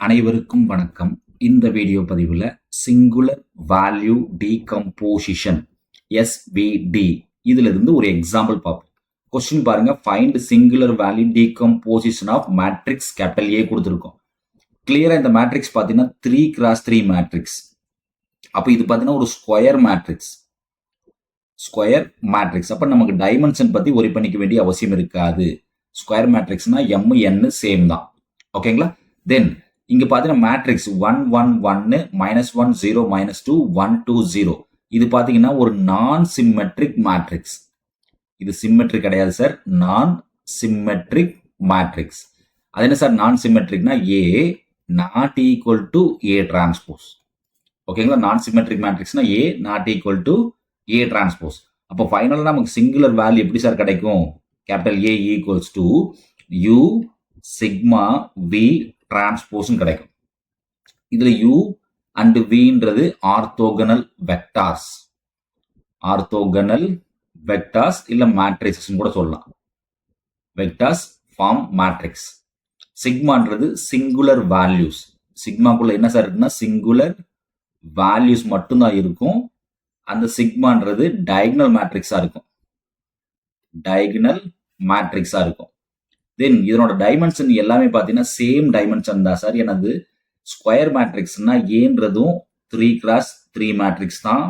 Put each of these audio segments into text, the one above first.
அனைவருக்கும் வணக்கம். இந்த வீடியோ பதிவில் சிங்குலர் வேல்யூ டீகம்போசிஷன் SVD இதுல இருந்து ஒரு எக்ஸாம்பிள் பார்ப்போம். கொஸ்டின் பாருங்க, find singular value decomposition of matrix capital A கொடுத்துருக்கோம். கிளியரா இந்த மேட்ரிக்ஸ் பார்த்தீங்கன்னா 3x3 மேட்ரிக்ஸ். அப்போ இது பார்த்தீங்கன்னா ஒரு ஸ்கொயர் மேட்ரிக்ஸ். அப்போ நமக்கு டைமென்ஷன் பத்தி ஒரி பண்ணிக்க வேண்டிய அவசியம் இருக்காது. ஸ்கொயர் மேட்ரிக்ஸ்னா M N சேம் தான். ஓகேங்களா? தென் இங்க பாத்தீங்கன்னா மேட்ரிக்ஸ் 1 1 1 -1 0 -2 1 2 0. இது பாத்தீங்கன்னா ஒரு நான் சிம்மெட்ரிக் மேட்ரிக்ஸ். இது சிம்மெட்ரிக் கிடையாது சார், நான் சிம்மெட்ரிக் மேட்ரிக்ஸ். அது என்ன சார் நான் சிம்மெட்ரிக்னா A not equal to A transpose. ஓகேங்களா? நான் சிம்மெட்ரிக் மேட்ரிக்ஸ்னா A not equal to A transpose. அப்போ ஃபைனலா நமக்கு சிங்குலர் வேல்யூ எப்படி சார் கிடைக்கும்? Capital A equals to U sigma V transpose கிடைக்கும். இதுல U அண்ட் Vன்றது ஆர்த்தோகனல் வெக்டார்ஸ். ஆர்த்தோகனல் வெக்டார்ஸ் இல்ல மேட்ரிக்ஸ் கூட சொல்லலாம். Vectors form matrix. சிக்மான்றது சிங்குலர் வேல்யூஸ். சிக்மாக்குள்ள என்ன சார் இருக்குன்னா சிங்குலர் வேல்யூஸ் மட்டும்தான் இருக்கும். அந்த சிக்மான்றது டயகனல் மேட்ரிக்ஸா இருக்கும். டயகனல் மேட்ரிக்ஸா இருக்கும். தென் இதனோட டைமென்ஷன் எல்லாமே பார்த்தீங்கன்னா சேம் டைமென்ஷன் தான் சார். எனது ஸ்கொயர் மேட்ரிக்ஸ்னா ஏன்றதும் 3x3 மேட்ரிக்ஸ் தான்,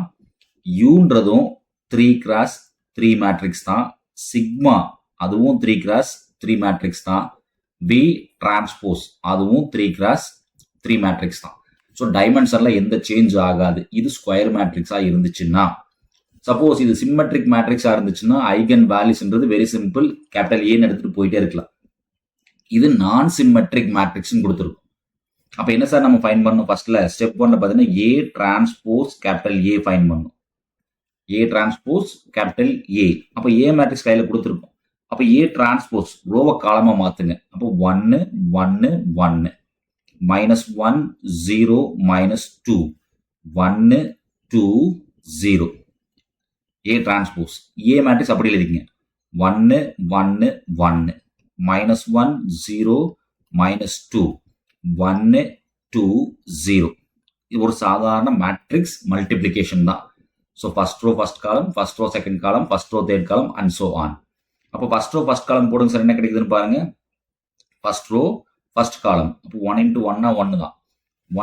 யூன்றதும் 3x3 மேட்ரிக்ஸ் தான், சிக்மா அதுவும் 3x3 மேட்ரிக்ஸ் தான், V டிரான்ஸ்போஸ் அதுவும் 3x3 மேட்ரிக்ஸ் தான். ஸோ டைமென்ஷன்ல எந்த சேஞ்ச் ஆகாது. இது ஸ்கொயர் மேட்ரிக்ஸா இருந்துச்சுன்னா, சப்போஸ் இது சிம்மெட்ரிக் மேட்ரிக்ஸா இருந்துச்சுன்னா ஐகன் வேல்யூஸ்ன்றது வெரி சிம்பிள், கேபிட்டல் ஏன்னு எடுத்துட்டு போயிட்டே இருக்கலாம். இது நான் சிம்மெட்ரிக் மேட்ரிக்ஸ் கொடுத்துருக்கும். அப்ப என்ன சார் நம்ம ஃபைண்ட் பண்ணணும்? ஃபர்ஸ்ட்ல ஸ்டெப் 1ல பாத்தீங்கன்னா A transpose capital A find பண்ணணும். A transpose capital A. அப்ப A மேட்ரிக்ஸ் கையில கொடுத்துருக்கும். அப்ப A டிரான்ஸ்போஸ் ரோவை காலமா மாத்துங்க. அப்போ 1 1 1 -1 0 -2 1 2 0. A டிரான்ஸ்போஸ் A மேட்ரிக்ஸ் அப்படி எழுதிக்கங்க. 1 1 1 -1 0 -2 1 2 0. இது ஒரு சாதாரண மேட்ரிக்ஸ் மல்டிப்ளிகேஷன் தான். So first row first column, first row second column, first row third column and so on. அப்போ ஃபர்ஸ்ட் ரோ ஃபர்ஸ்ட் காலம் போடுங்க சார், என்ன கிடைக்குதுன்னு பாருங்க. ஃபர்ஸ்ட் ரோ ஃபர்ஸ்ட் காலம் அப்போ 1 × 1 1 தான்.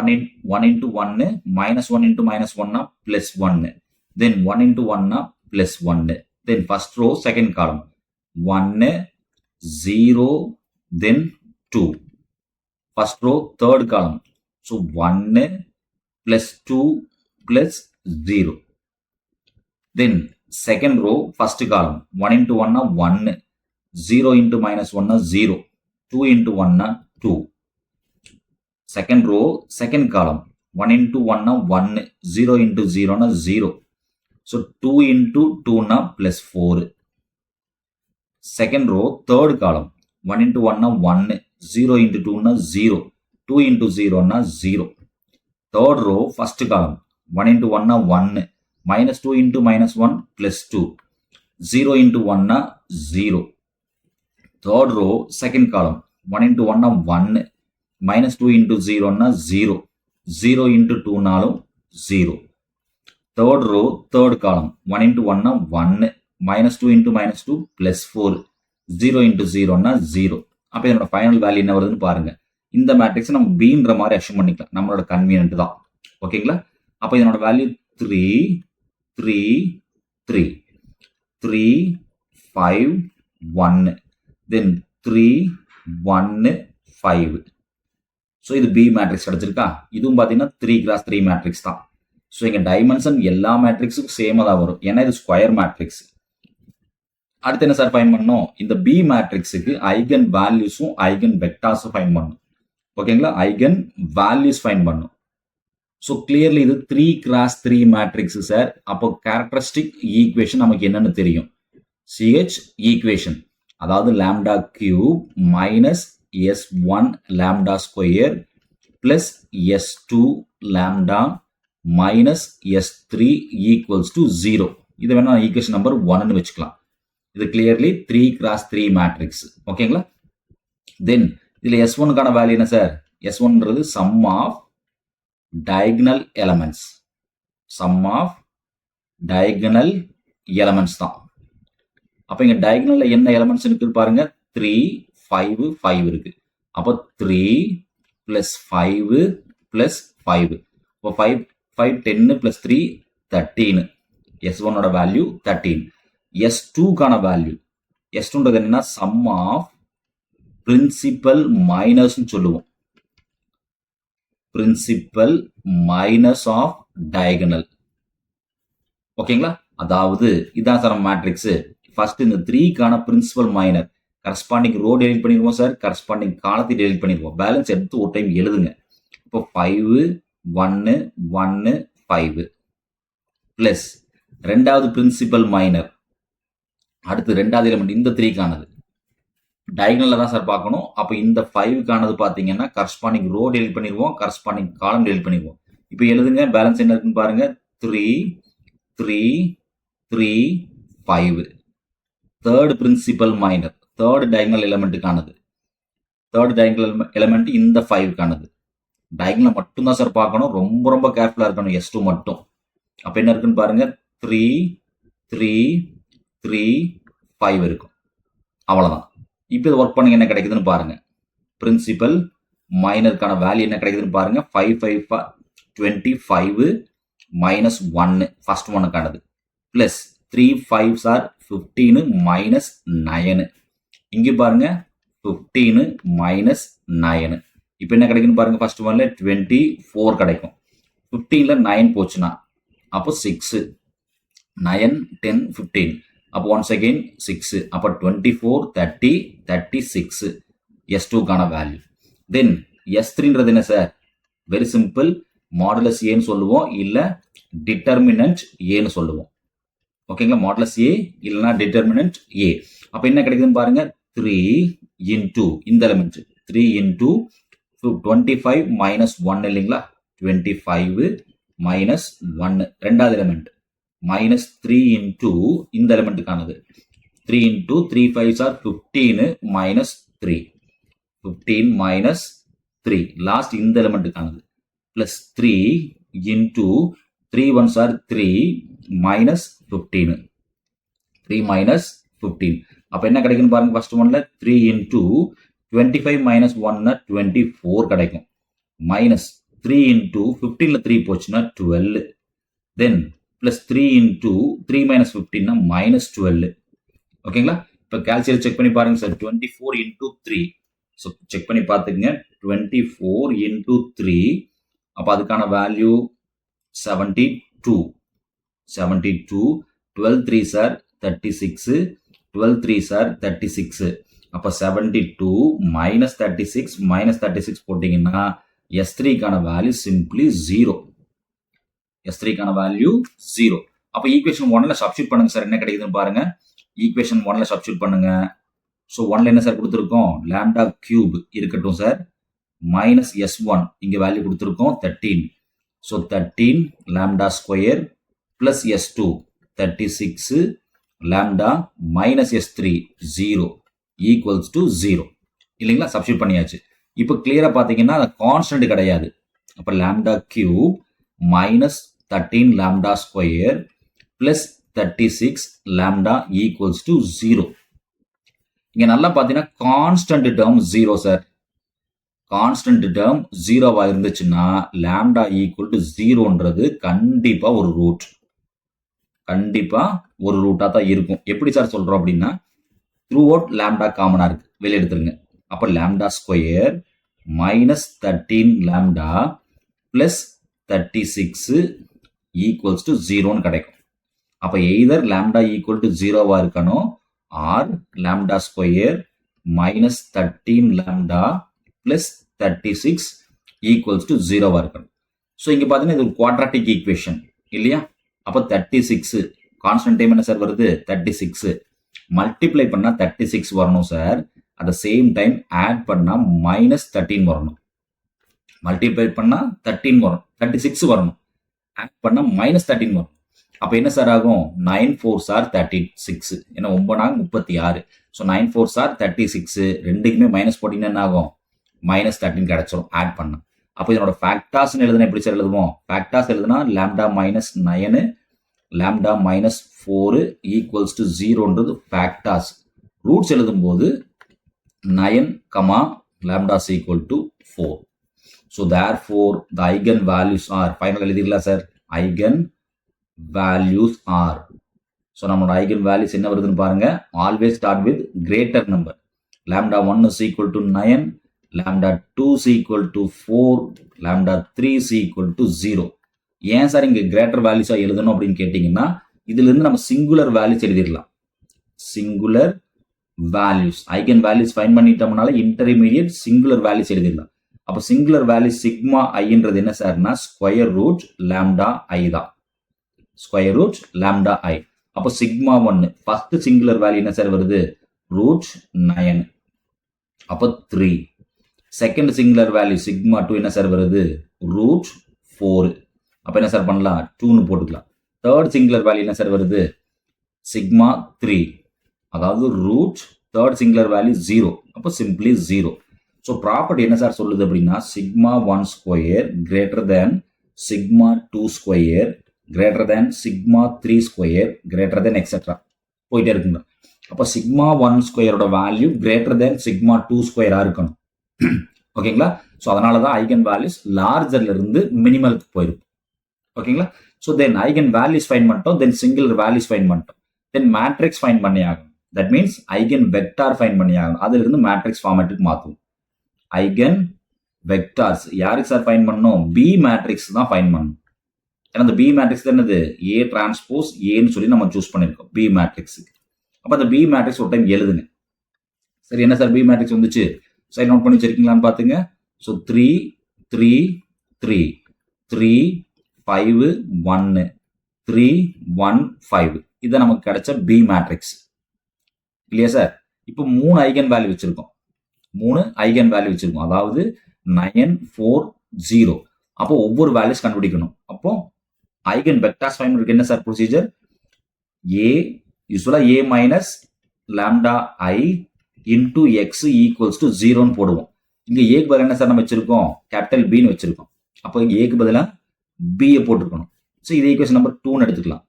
1 × 1 -1 × -1 +1. Then 1 × 1 +1. Then first row second column 1 0 then 2. First row third column, so 1 + 2 + 0. Then second row first column 1 × 1 1, 0 × -1 0, 2 × 1 2. Second row second column 1 × 1 1, 0 × 0 0, so 2 × 2 +4. Second row third column 1 × 1 1, 0 × 2 0, 2 × 0 0. Third row first column 1 × 1 1, -2 × -1 +2, 0 × 1 0. Third row second column 1 × 1 1, -2 × 0 0, 0 × 2 0. Third row third column 1 × 1 1, -2 × -2 +4, 0 × 0 0. அப்போ இதனோட final value என்ன வருதுன்னு பாருங்க. இந்த matrix நம்ம Bன்ற மாதிரி assume பண்ணிக்கலாம், நம்மளோட கன்வீனியன்ட் தான். ஓகேங்களா? அப்போ இதனோட வேல்யூ 3 3 3 3 5 1, தென் 3 1 5. ஸோ இது B மேட்ரிக்ஸ் கிடைச்சிருக்கா? இதுவும் பார்த்தீங்கன்னா 3x3 மேட்ரிக்ஸ் தான். ஸோ இங்க டைமென்ஷன் எல்லா மேட்ரிக்ஸுக்கும் சேமாக தான் வரும், ஏன்னா இது ஸ்கொயர் மேட்ரிக்ஸ். அடுத்து என்ன சார் ஃபைண்ட் பண்ணணும்? இந்த B மேட்ரிக்ஸுக்கு ஐகன் வேல்யூஸும் ஐகன் வெக்டார்ஸும் ஃபைண்ட் பண்ணணும். ஓகேங்களா? ஐகன் வேல்யூஸ் ஃபைண்ட் பண்ணணும். ஸோ கிளியர்லி இது 3x3 மேட்ரிக்ஸ் சார். அப்போ கேரக்டரிஸ்டிக் ஈக்குவேஷன் நமக்கு என்னன்னு தெரியும். CH ஈக்குவேஷன், அதாவது λ³ -S1 λ² +S2 λ -S3 = 0. இது வேணா ஈக்குவேஷன் நம்பர் 1ன்னு வச்சுக்கலாம். இது கிளியர்லி 3x3 மேட்ரிக்ஸ். ஓகேங்களா? தென் இதுல S1க்கான வேல்யூ என்ன sir? S1ன்றது sum of diagonal elements. Sum of diagonal elements தான். அப்ப இங்க diagonalல என்ன elements இருக்கு பாருங்க, 3, 5, 5 இருக்கு. அப்ப 3 plus 5 plus 5. அப்ப 5, 10 plus 3, 13. S1 ஓட வேல்யூ 13. S2 கான வேல்யூ, S2ன்றது என்னன்னா sum of principal minus சொல்லுவோம். Principal minus of diagonal. ஓகேங்களா? அதாவது இதான் சார் மேட்ரிக்ஸ். ஃபர்ஸ்ட் இந்த 3 கான principal minor corresponding row delete பண்ணிடுவோம் சார், கரஸ்பாண்டிங் காலத்தை டெலிட் பண்ணிடுவோம். பேலன்ஸ் எடுத்து ஒரு டைம் எழுதுங்க. இப்போ 5 1 1 5 பிளஸ் ரெண்டாவது பிரின்சிபல் மைனர், அடுத்து ரெண்டாவது எலிமெண்ட் இந்த 3 கானது டயகனல்ல தான் சார் பார்க்கணும். அப்போ இந்த 5 கானது பார்த்தீங்கன்னா கரஸ்பாண்டிங் ரோ டெலிட் பண்ணிடுவோம், கரஸ்பாண்டிங் காலம் டெலிட் பண்ணிடுவோம். இப்போ எழுதுங்க, பேலன்ஸ் என்ன இருக்குன்னு பாருங்க. 3 3 3 5. Third principal minor, third diagonal எலிமெண்ட்டுக்கானது. தேர்ட் டயகனல் எலிமெண்ட் இந்த 5 கானது. டயகனல் மட்டும் தான் சார் பார்க்கணும், ரொம்ப ரொம்ப கேர்ஃபுல்லா இருக்கணும். S2 மட்டும். அப்ப என்ன இருக்குன்னு பாருங்க, 3 3 3 5 இருக்கும். அவ்வளவுதான். இப்போ இது ஒர்க் பண்ணுங்க, என்ன கிடைக்குதுன்னு பாருங்க. பிரின்சிபல் மைனருக்கான வேல்யூ என்ன கிடைக்குதுன்னு பாருங்க. 5 5 25 minus 1 ஃபர்ஸ்ட் ஒன்னுக்கானது பிளஸ் 3 5s are 15 minus 9. இங்க பாருங்க 15 minus 9. இப்போ என்ன கிடைக்குன்னு பாருங்க. ஃபர்ஸ்ட் ஒன்ல 24 கிடைக்கும். 15ல 9 போச்சுன்னா அப்போ 6 9 10 15. அப்போ ஒன்ஸ் அகைன் 6. அப்போ 24 30 36 S2 கான வேல்யூ. தென் S3ன்றது என்ன சார்? வெரி சிம்பிள், மாடுலஸ் ஏன்னு சொல்லுவோம், இல்ல டிட்டர்மினன்ட் ஏன்னு சொல்லுவோம். ஓகேங்களா? மாடுலஸ் ஏ இல்லைன்னா டிட்டர்மினன்ட் ஏ. அப்ப என்ன கிடைக்குதுன்னு பாருங்க. 3 into இந்த எலிமெண்ட் 3 into 25 minus 1 இல்லைங்களா? 25 minus 1 ரெண்டாவது எலிமெண்ட் minus 3 into இந்த எலிமெண்ட்டுக்கானது 3 into 3 5s are 15 minus 3 15 minus 3 last இந்த எலிமெண்ட்டுக்கானது plus 3 into 3 1s are 3 minus 15 3 minus 15. அப்ப என்ன கிடைக்குன்னு பாருங்க. ஃபர்ஸ்ட் ஒன்ல 3 into 25 minus 1 24 கிடைக்கும். மைனஸ் 3 into 15ல 3 போச்சுன்னா 12. தென் பிளஸ் 3 into 3 minus 15 minus 12. ஓகேங்களா? இப்ப கால்குலேட் செக் பண்ணி பாருங்க சார். 24 into 3. ஸோ செக் பண்ணி பார்த்துக்குங்க. 24 into 3. அப்ப அதுக்கான value 72. 72. 12 3s are 36. 12 3s are 36. அப்ப 72 minus 36 minus 36 போட்டீங்கன்னா S3 கான வேல்யூ சிம்பிளி 0. S3 கான வேல்யூ 0. அப்ப ஈக்குவேஷன் 1ல சப்ஸ்டிட்யூட் பண்ணுங்க சார். என்ன கிடைக்குதுன்னு பாருங்க. ஈக்குவேஷன் 1ல சப்ஸ்டிட்யூட் பண்ணுங்க. ஸோ 1ல என்ன சார் கொடுத்துருக்கோம்? லாம்டா கியூப் இருக்கட்டும் சார். மைனஸ் S1 இங்க வேல்யூ கொடுத்துருக்கோம் 13. So 13 lambda square plus S2 36 lambda minus S3 0 equals to 0 இல்லைங்களா? சப்ஸ்டிட்யூட் பண்ணியாச்சு. இப்போ கிளியரா பாத்தீங்கன்னா கான்ஸ்டன்ட் கிடையாது. அப்ப lambda cube minus 13 lambda square plus 36 lambda equals to 0. இங்க நல்லா பாத்தீங்கன்னா constant term 0 sir. Constant term 0வா இருந்துச்சுன்னா லாம்டா ஈக்குவல் டு 0ன்றது கண்டிப்பா ஒரு ரூட். கண்டிப்பா ஒரு ரூட்டா தான் இருக்கும். எப்படி சார் சொல்றோம் அப்படின்னா, த்ரூ அவுட் லாம்டா காமனா இருக்கு, வெளியே எடுத்துருங்க. அப்ப lambda square minus 13 lambda plus 36 equals to 0ன்னு கிடைக்கும். அப்ப எய்தர் லாம்டா ஈக்குவல் டு 0வா இருக்கணும், or lambda square minus 13 lambda plus 36 equals to 0வா இருக்கணும். ஸோ இங்க பாத்தீங்கன்னா இது ஒரு குவாட்ராட்டிக் ஈக்குவேஷன் இல்லையா? அப்ப 36 கான்ஸ்டன்ட் டைம் என்ன சார் வருது? 36 மல்டிப்ளை பண்ணா 36 வரணும் sir. At the same time add பண்ணா மைனஸ் 13 வரணும். மல்டிப்ளை பண்ணா 13 வரும், 36 வரணும். ஆட் பண்ணா மைனஸ் 13 வரும். அப்ப என்ன சார் ஆகும்? 9 4s are 36. ஏன்னா 9 36. So 9 4s are 36. ரெண்டுக்குமே மைனஸ் போட்டீங்கன்னா என்ன ஆகும்? மைனஸ் 13 கிடைச்சிரும் ஆட் பண்ண. அப்போ இதனோட ஃபேக்டார்ஸ்னு எழுதுனா எப்படி சார் எழுதுவோம்? ஃபேக்டார்ஸ் எழுதுனா lambda minus 9 lambda minus 4 equals to 0ன்றது ஃபேக்டார்ஸ். ரூட்ஸ் எழுதும்போது 9, lambda is equal to 4. So therefore the eigen values are, final எழுதிடலாம் sir, eigen values are. So நம்மளோட eigen values என்ன வருதுன்னு பாருங்க, always start with greater number. Lambda 1 is equal to 9, lambda 2 is equal to 4, lambda 3 is equal to 0. ஏன் sir இங்க greater வேல்யூஸா எழுதணும் அப்படின்னு கேட்டீங்கன்னா, இதுல இருந்து நம்ம சிங்குலர் வேல்யூஸ் எழுதிடலாம். Singular values, eigen values find பண்ணிட்டோம்னால இன்டர்மீடியட் சிங்குலர் வேல்யூஸ் எழுதிடலாம். அப்போ சிங்குலர் வேல்யூ சிக்மா ஐன்றது என்ன சார்னா ஸ்கொயர் ரூட் லாம்டா ஐ தான். ஸ்கொயர் ரூட் லாம்டா ஐ. அப்போ சிக்மா 1 ஃபர்ஸ்ட் சிங்குலர் வேல்யூ என்ன சார் வருது? ரூட் 9. அப்போ 3. செகண்ட் சிங்குலர் வேல்யூ சிக்மா 2 என்ன சார் வருது? ரூட் 4. அப்போ என்ன சார் பண்ணலாம்? 2ன்னு போட்டுக்கலாம். தேர்ட் சிங்குலர் வேல்யூ என்ன சார் வருது? சிக்மா 3. அதாவது ரூட் தேர்ட் சிங்குலர் வேல்யூ 0. அப்போ சிம்பிளி 0. ஸோ ப்ராப்பர்ட்டி என்ன சார் சொல்லுது அப்படின்னா, sigma 1 square greater than sigma 2 square greater than sigma 3 square greater than etcetera போயிட்டே இருக்குங்க. அப்போ சிக்மா 1 ஸ்கொயரோட வேல்யூ கிரேட்டர் தேன் சிக்மா 2 ஸ்கொயராக இருக்கணும். ஓகேங்களா? ஸோ அதனால தான் ஐகன் வேல்யூஸ் லார்ஜர்ல இருந்து மினிமலுக்கு போயிருக்கும். ஓகேங்களா? So then eigen values fine பண்ணிட்டோம், தென் சிங்குலர் வேல்யூஸ் ஃபைன் பண்ணிட்டோம், தென் மேட்ரிக்ஸ் ஃபைன் பண்ணி ஆகும். That means eigen vector find பண்ணி ஆகணும். அதுல இருந்து மேட்ரிக்ஸ் ஃபார்மேட்டுக்கு மாத்துவோம். ஐகன் வெக்டார்ஸ் யாருக்கு சார் ஃபைண்ட் பண்ணணும்? பி மேட்ரிக்ஸ் தான் ஃபைண்ட் பண்ணணும். ஏன்னா அந்த பி மேட்ரிக்ஸ் தான் என்னது? ஏ டிரான்ஸ்போஸ் ஏன்னு சொல்லி நம்ம சூஸ் பண்ணிருக்கோம் பி மேட்ரிக்ஸுக்கு. அப்போ அந்த பி மேட்ரிக்ஸ் ஒரு டைம் எழுதுங்க. சரி, என்ன சார் பி மேட்ரிக்ஸ் வந்துச்சு? சரி, நோட் பண்ணி வச்சிருக்கீங்களான்னு பாத்துங்க. ஸோ 3 3 3 3 5 1 3 1 5 இதான் நமக்கு கிடைச்ச பி மேட்ரிக்ஸ் இல்லையா சார்? இப்போ 3 ஐகன் வேல்யூ வச்சிருக்கோம். 3 ஐகன் வேல்யூ வச்சிருக்கோம். அதாவது 9 4 0. அப்போ ஒவ்வொரு வேல்யூஸ் கண்டுபிடிக்கணும். அப்போ ஐகன் வெக்டார்ஸ் ஃபைண்ட் பண்றதுக்கு என்ன சார் ப்ரொசீஜர்? ஏ யூஸ்வலா A minus lambda I into X equals to 0ன்னு போடுவோம். இங்க ஏக்கு பதிலாக என்ன சார் நம்ம வச்சிருக்கோம்? கேபிட்டல் பின்னு வச்சிருக்கோம். அப்போ ஏக்கு பதிலாக பியை போட்டிருக்கணும். ஸோ இது ஈக்குவேஷன் நம்பர் 2ன்னு எடுத்துக்கலாம்.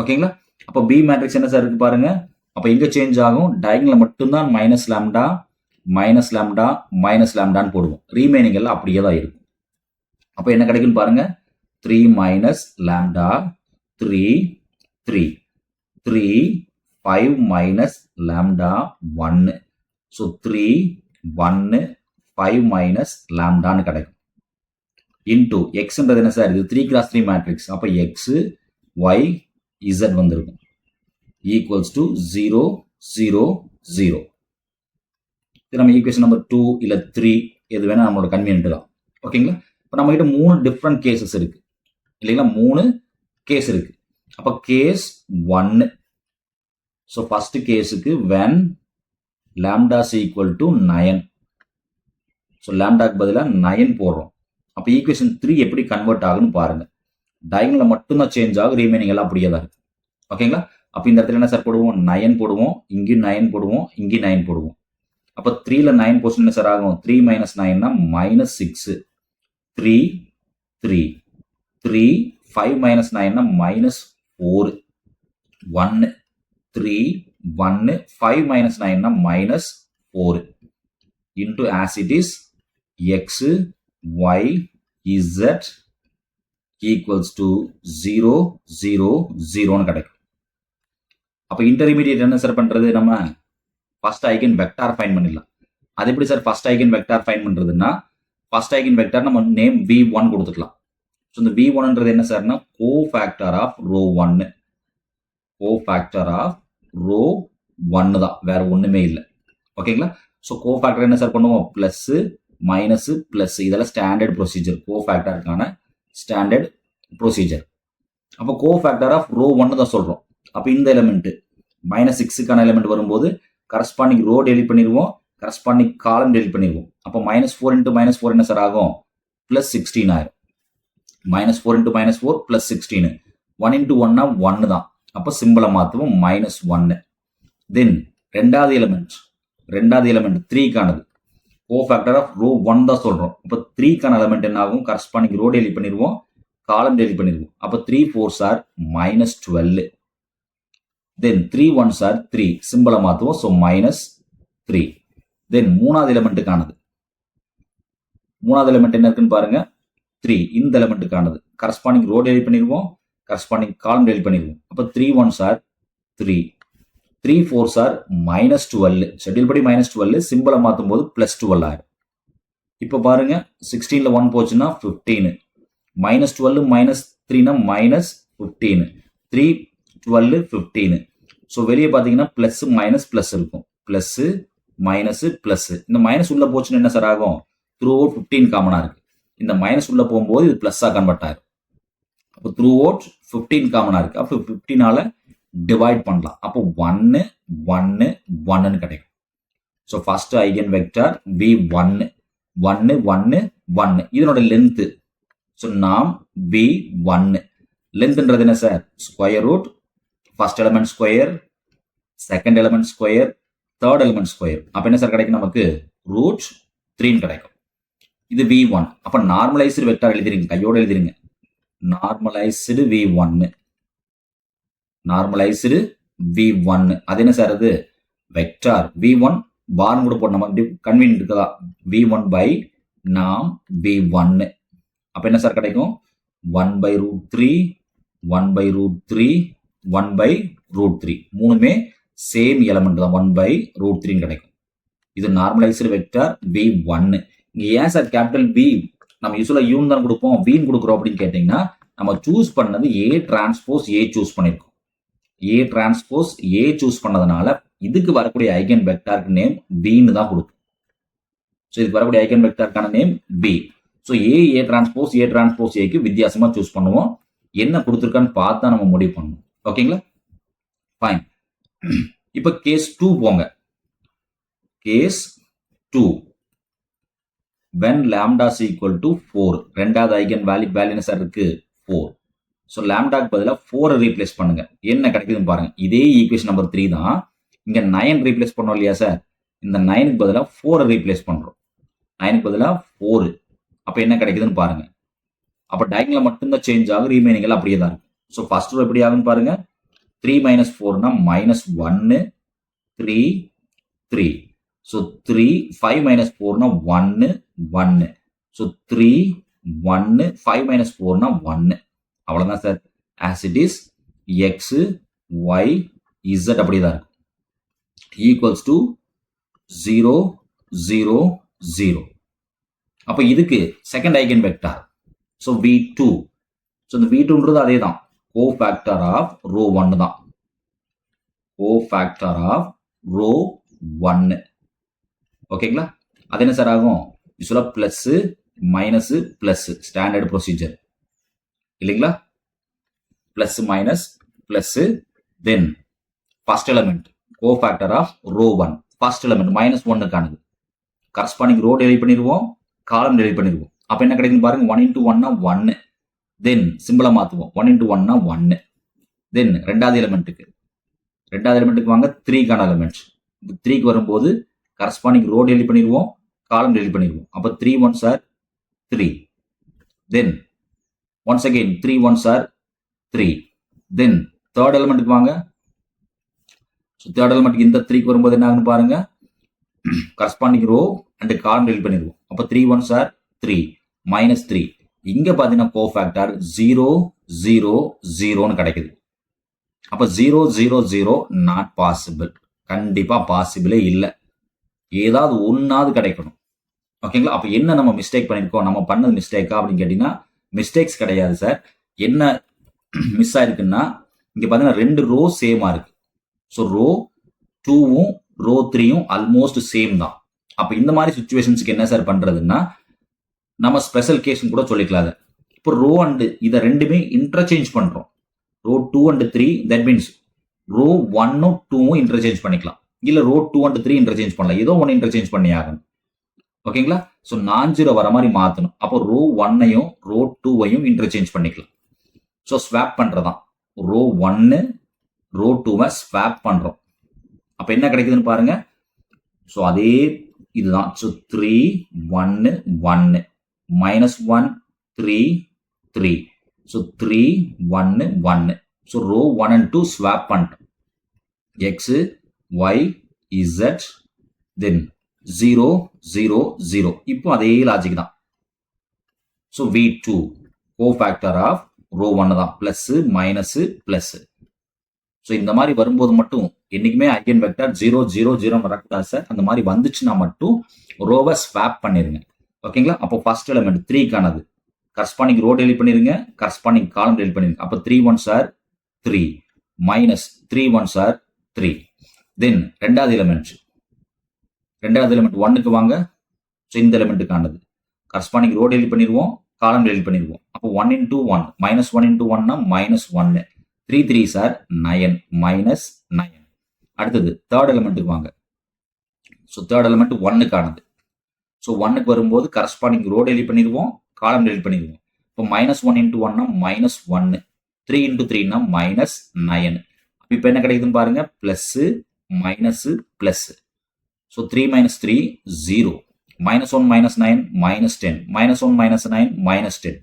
ஓகேங்களா? அப்போ பி மேட்ரிக்ஸ் என்ன சார் இருக்கு பாருங்க. அப்போ எங்க சேஞ்ச் ஆகும்? டயகனல் மட்டும்தான் minus lambda minus lambda minus லாம்டான்னு போடுவோம். ரீமைனிங் எல்லாம் அப்படியே தான் இருக்கும். அப்போ என்ன கிடைக்குன்னு பாருங்க. 3 minus lambda 3 3 3 5 minus lambda 1. So 3 1 5 minus லாம்டான்னு கிடைக்கும். இன்டூ எக்ஸ்ன்றது என்ன சார்? இது 3x3 மேட்ரிக்ஸ். அப்போ எக்ஸ் ஒய் இசட் வந்திருக்கும். Equals to 0 0 0. இது நம்ம ஈக்குவேஷன் நம்பர் 2 இல்ல 3 எது வேணா நம்மளோட கன்வீனியன்ட் தான். ஓகேங்களா? இப்போ நம்ம கிட்ட 3 டிஃப்ரெண்ட் கேசஸ் இருக்கு இல்லைங்களா? 3 கேஸ் இருக்கு. அப்போ கேஸ் 1. ஸோ ஃபர்ஸ்ட் கேஸுக்கு when lambda is equal to 9. So லாம்டாக்கு பதிலாக 9 போடுறோம். அப்போ ஈக்குவேஷன் 3 எப்படி கன்வெர்ட் ஆகுன்னு பாருங்க. டயகனல் மட்டும்தான் சேஞ்ச் ஆகும், ரீமைனிங் எல்லாம் அப்படியே தான் இருக்கு. ஓகேங்களா? அப்போ இந்த இடத்துல என்ன சார் போடுவோம்? 9 போடுவோம், இங்கேயும் 9 போடுவோம், இங்கேயும் 9 போடுவோம். அப்போ 3ல 9 போர்ஷன் என்ன சார் ஆகும்? 3 மைனஸ் 9னா மைனஸ் 6. 3 3 3 5 மைனஸ் 9னா மைனஸ் 4. 1 3 1 5 மைனஸ் 9னா minus 4 into as it is X Y Z equals to 0 0 0ன்னு கிடைக்கும். அப்போ இன்டர்மீடியட் என்ன சார் பண்றது? நம்ம ஃபர்ஸ்ட் ஐகன் வெக்டார் ஃபைண்ட் பண்ணிடலாம். அது எப்படி sir first eigen vector find பண்றதுன்னா, ஃபர்ஸ்ட் ஐகன் வெக்டார் நம்ம நேம் v1 கொடுத்துக்கலாம். ஸோ இந்த v1ன்றது என்ன சார்னா cofactor of row 1. Cofactor of row 1 தான், வேற ஒண்ணுமே இல்லை. ஓகேங்களா? ஸோ கோ ஃபேக்டர் என்ன சார் பண்ணுவோம்? பிளஸ் மைனஸ் பிளஸ் இதெல்லாம் ஸ்டாண்டர்ட் ப்ரொசீஜர். கோ ஃபேக்டருக்கான ஸ்டாண்டர்ட் ப்ரொசீஜர். அப்போ கோ ஃபேக்டர் ஆஃப் ரோ 1 தான் சொல்றோம். அப்போ இந்த எலிமெண்ட் மைனஸ் 6க்கான எலிமெண்ட் வரும்போது கரஸ்பாண்டிங் ரோ டெலிட் பண்ணிடுவோம், கரஸ்பாண்டிங் காலம் டெலிட் பண்ணிடுவோம். அப்போ -4 இன்டூ -4 என்ன சார் ஆகும்? பிளஸ் 16 ஆயிரும். -4 இன்டூ -4 பிளஸ் 16. 1 இன்டூ 1னா 1 தான். அப்போ சிம்பிளை மாற்றுவோம் -1. தென் ரெண்டாவது எலிமெண்ட் 3க்கானது. கோஃபேக்டர் ஆஃப் ரோ 1 தான் சொல்றோம். அப்போ 3க்கான எலிமெண்ட் என்ன ஆகும்? கரஸ்பாண்டிங் ரோ டெலிட் பண்ணிடுவோம், காலம் டெலிட் பண்ணிடுவோம். அப்போ 3 4s are -12. Then 3 1s are 3, சிம்பிளை மாற்றுவோம். ஸோ -3. தென் மூணாவது எலிமெண்ட்டுக்கானது, மூணாவது எலிமெண்ட் என்ன இருக்குன்னு பாருங்க, 3. இந்த எலிமெண்ட்டுக்கானது கரஸ்பாண்டிங் ரோ டெலிட் பண்ணிடுவோம், கரஸ்பாண்டிங் காலம் டெலிட் பண்ணிடுவோம். அப்போ 3 1s are 3, 3 4s are -12. Schedule படி -12, சிம்பிளை மாற்றும் போது +12 ஆயிரும். இப்போ பாருங்க 16ல 1 போச்சுன்னா 15, -12 -3னா -15, 3 12 15. ஸோ வெளியே பார்த்தீங்கன்னா ப்ளஸ் மைனஸ் ப்ளஸ் இருக்கும், ப்ளஸ் மைனஸ் ப்ளஸ். இந்த மைனஸ் உள்ள போச்சுன்னா என்ன சார் ஆகும்? த்ரூ அவுட் 15 காமனாக இருக்கு. இந்த மைனஸ் உள்ள போகும்போது இது ப்ளஸ்ஸாக கன்வெர்ட் ஆகும். அப்போ த்ரூ அவுட் 15 காமனாக இருக்கு. அப்போ 15ஆல டிவைட் பண்ணலாம். அப்போ 1 1 1ன்னு கிடைக்கும். So first eigen vector V1 1 1 1, இதனோட லென்த்து. ஸோ நாம் V1 லென்த்ன்றது என்ன sir? Square root first element square, second element square, third element square. அப்போ என்ன சார் கிடைக்கும்? நமக்கு ரூட் 3 கிடைக்கும். இது V1. அப்போ நார்மலைஸ்டு வெக்டார் எழுதிருங்க, கையோடு எழுதிருங்க. Normalised V1, normalised V1. அது என்ன சார்? அது வெக்டார் V1 பார் கூட போட்டு நமக்கு கன்வீனியன்ட் இருக்குதா? V1 பை நாம் V1. அப்போ என்ன சார் கிடைக்கும்? 1/√3, 1/√3, 1/√3. மூணுமே சேம் எலிமெண்ட் தான், 1/√3 கிடைக்கும். இது நார்மலைஸ்டு வெக்டார் V1. இங்க ஏன் சார் கேபிட்டல் V நம்ம யூஸ்வலா யூன்னு தான் கொடுப்போம், வீன்னு கொடுக்குறோம் அப்படின்னு கேட்டீங்கன்னா, நம்ம சூஸ் பண்ணது A டிரான்ஸ்போஸ் A சூஸ் பண்ணிருக்கோம். A டிரான்ஸ்போஸ் A சூஸ் பண்ணதுனால இதுக்கு வரக்கூடிய ஐகன் வெக்டாருக்கு நேம் Vன்னு தான் கொடுக்கும். ஸோ இதுக்கு வரக்கூடிய ஐகன் வெக்டாருக்கான name V. So A transpose Aக்கு வித்தியாசமா சூஸ் பண்ணுவோம். என்ன கொடுத்துருக்கான்னு பார்த்தா நம்ம முடிவு பண்ணணும். ஓகேங்களா? ஃபைன். இப்போ கேஸ் 2 போங்க. Case 2 when lambda is equal to 4, ரெண்டாவது ஐகன் வேல்யூ என்ன சார் இருக்கு? 4. ஸோ லாம்டாக்கு பதிலாக 4 ரீப்ளேஸ் பண்ணுங்க. என்ன கிடைக்குதுன்னு பாருங்க. இதே ஈக்குவேஷன் நம்பர் 3 தான். இங்க 9 ரீப்ளேஸ் பண்ணோம் இல்லையா சார்? இந்த 9க்கு பதிலாக 4 ரீப்ளேஸ் பண்றோம். 9க்கு பதிலாக 4. அப்ப என்ன கிடைக்குதுன்னு பாருங்க. அப்ப டயகனல்ல மட்டும்தான் சேஞ்ச் ஆகும், ரிமைனிங் எல்லாம் அப்படியே தான் இருக்கும். ஸோ ஃபர்ஸ்ட் ரோ எப்படி ஆகுன்னு பாருங்க. 3 - 4னா -1 3 3. ஸோ 3 5 - 4னா 1 1. ஸோ 3 1 5 - 4னா 1. அவ்வளவுதான் sir. As it is x y z அப்படிதான் இருக்கும். Equals to 0 0 0. அப்ப இதுக்கு second eigen vector. So V2. So இந்த V2ன்றது அதே தான், கோஃபேக்டர் ஆஃப் ரோ 1 தான். Cofactor of row 1. ஓகேங்களா? அது என்ன சார் ஆகும்? யூஸ்வலா plus minus plus standard procedure இல்லைங்களா? Plus minus plus, then first element cofactor of row 1, first element -1க்கானது கரஸ்பாண்டிங் ரோ டெலிட் பண்ணிடுவோம், காலம் டெலிட் பண்ணிடுவோம். அப்ப என்ன கிடைக்குன்னு பாருங்க. 1 × 1னா 1, தென் சிம்பிளா மாத்துவோம். 1 × 1னா 1. தென் ரெண்டாவது எலிமெண்ட்டுக்கு வாங்க. 3க்கான எலிமெண்ட் 3க்கு வரும்போது கரஸ்பாண்டிங் ரோ டெலிட் பண்ணிடுவோம், காலம் டெலிட் பண்ணிடுவோம். அப்ப 3 1s are 3. Then once again 3 1s are 3. Then third எலிமெண்ட்டுக்கு வாங்க. ஸோ தேர்ட் எலிமெண்ட்டுக்கு இந்த 3க்கு வரும்போது என்ன ஆகுன்னு பாருங்க. Corresponding row and column delete பண்ணிடுவோம். அப்ப 3 1s are 3 -3. இங்க பாத்தீங்கன்னா கோஃபேக்டர் 0 0 0ன்னு கிடைக்குது. அப்ப 0 0 0 நாட் பாசிபிள். கண்டிப்பா பாசிபிளே இல்லை. ஏதாவது ஒன்னாவது கிடைக்கணும். ஓகேங்களா? அப்ப என்ன நம்ம மிஸ்டேக் பண்ணிருக்கோம்? நம்ம பண்ணது மிஸ்டேக்கா அப்படின்னு கேட்டீங்கன்னா மிஸ்டேக்ஸ் கிடையாது சார். என்ன மிஸ் ஆயிருக்குன்னா, இங்க பாத்தீங்கன்னா 2 ரோ சேமா இருக்கு. ஸோ ரோ 2வும் ரோ 3யும் ஆல்மோஸ்ட் சேம் தான். அப்ப இந்த மாதிரி சுச்சுவேஷன்ஸ்க்கு என்ன சார் பண்றதுன்னா, நம்ம ஸ்பெஷல் கேஸ் கூட சொல்லிக்கலாம். இப்போ ரோ அண்ட் இதை ரெண்டுமே இன்டர்சேஞ்ச் பண்றோம். Row 2 and 3, that means row 1ம் 2வும் இன்டர்சேஞ்ச் பண்ணிக்கலாம். இல்ல ரோ 2 and 3 இன்டர்சேஞ்ச் பண்ணலாம். ஏதோ ஒன்று இன்டர்சேஞ்ச் பண்ணி ஆகணும். ஓகேங்களா? ஸோ நான்-0 வர மாதிரி மாத்தணும். அப்போ ரோ 1ஐயும் ரோ 2ஐயும் இன்டர்சேஞ்ச் பண்ணிக்கலாம். ஸோ ஸ்வாப் பண்றதான். ரோ 1 ரோ 2வை ஸ்வாப் பண்றோம். அப்ப என்ன கிடைக்குதுன்னு பாருங்க. ஸோ அதே இதுதான். So 3 1 1 -1 3 3. So 3 1 1. So row 1 and 2 swap பண்ணிட்டோம். x y z then 0 0 0. இப்போ அதே லாஜிக் தான். So v2 cofactor of row 1 தான். Plus minus plus. ஸோ இந்த மாதிரி வரும்போது மட்டும் என்னைக்குமே ஐகன் வெக்டர் 0 0 0 வரக்கூடாது சார். அந்த மாதிரி வந்துச்சுன்னா மட்டும் ரோவை ஸ்வாப் பண்ணிருங்க. ஓகேங்களா? அப்போ ஃபர்ஸ்ட் எலிமெண்ட் 3க்கானது கரஸ்பாண்டிங் ரோ டெலிட் பண்ணிருங்க, கரஸ்பாண்டிங் காலம் டெலிட் பண்ணிருங்க. அப்போ 3 1s are 3 minus 3 1s are 3. தென் ரெண்டாவது எலிமெண்ட் 1க்கு வாங்க. ஸோ இந்த எலிமெண்ட்டுக்கானது கரஸ்பாண்டிங் ரோ டெலிட் பண்ணிடுவோம், காலம் டெலிட் பண்ணிடுவோம். அப்போ 1 into 1 -1 into 1னா -1. 3 3s are 9 -9. அடுத்தது தேர்ட் எலிமெண்ட்டுக்கு வாங்க. ஸோ தேர்ட் எலிமெண்ட் 1க்கானது. ஸோ 1க்கு வரும்போது கரஸ்பாண்டிங் ரோ டெலிட் பண்ணிடுவோம், காலம் டெலிட் பண்ணிடுவோம். இப்போ -1 into 1னா -1. 3 into 3னா -9. இப்போ என்ன கிடைக்குதுன்னு பாருங்க, plus minus plus. So 3 - 3 0. -1 - 9 -10. -1 - 9 -10.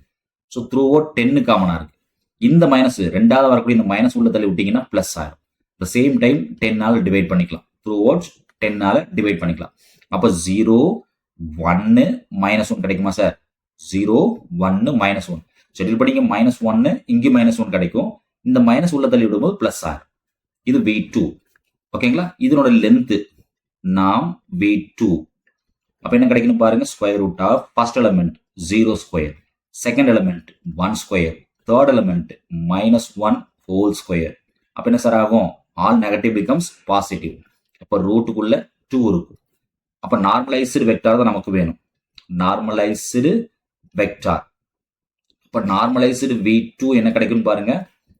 So through out 10 காமனா இருக்கு. இந்த மைனஸ் ரெண்டாவது வரக்கூடிய இந்த மைனஸ் உள்ள தள்ளி விட்டீங்கன்னா பிளஸ் ஆயிரும். த சேம் டைம் 10ஆல டிவைட் பண்ணிக்கலாம். த்ரூ அவுட் 10ஆல டிவைட் பண்ணிக்கலாம். அப்போ 0 1 -1 கிடைக்குமா சார்? 0 1 -1. ஷெட்யூல் பண்ணிங்க -1 இங்கே -1 கிடைக்கும். இந்த மைனஸ் உள்ள தள்ளி விடும்போது பிளஸ் ஆயிரும். இது v2. ஓகேங்களா? இதனோட லென்த் நாம் v2. அப்ப என்ன கிடைக்குன்னு பாருங்க, square root of first element 0 square, second element 1 square, third element -1 whole square. அப்ப என்ன சார் ஆகும்? All negative becomes positive. அப்ப ரூட்டுக்குள்ள 2 இருக்கும். அப்ப நார்மலைஸ்டு வெக்டார் தான் நமக்கு வேணும். Normalised vector. அப்ப நார்மலைஸ்டு v2 என்ன கிடைக்குன்னு பாருங்க,